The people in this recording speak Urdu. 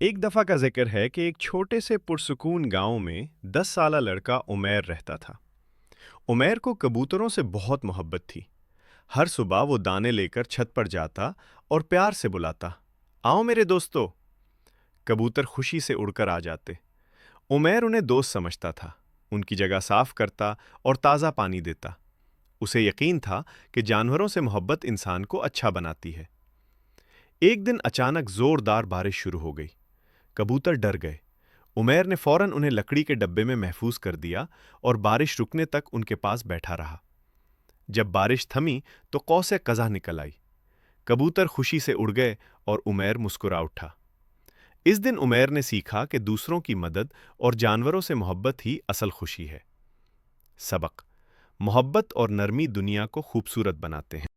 ایک دفعہ کا ذکر ہے کہ ایک چھوٹے سے پرسکون گاؤں میں 10 سالہ لڑکا عمیر رہتا تھا۔ عمیر کو کبوتروں سے بہت محبت تھی۔ ہر صبح وہ دانے لے کر چھت پر جاتا اور پیار سے بلاتا، آؤ میرے دوستو۔ کبوتر خوشی سے اڑ کر آ جاتے۔ عمیر انہیں دوست سمجھتا تھا، ان کی جگہ صاف کرتا اور تازہ پانی دیتا۔ اسے یقین تھا کہ جانوروں سے محبت انسان کو اچھا بناتی ہے۔ ایک دن اچانک زوردار بارش شروع ہو گئی۔ کبوتر ڈر گئے۔ عمیر نے فوراً انہیں لکڑی کے ڈبے میں محفوظ کر دیا اور بارش رکنے تک ان کے پاس بیٹھا رہا۔ جب بارش تھمی تو قوس قزح نکل آئی۔ کبوتر خوشی سے اڑ گئے اور عمیر مسکرا اٹھا۔ اس دن عمیر نے سیکھا کہ دوسروں کی مدد اور جانوروں سے محبت ہی اصل خوشی ہے۔ سبق: محبت اور نرمی دنیا کو خوبصورت بناتے ہیں۔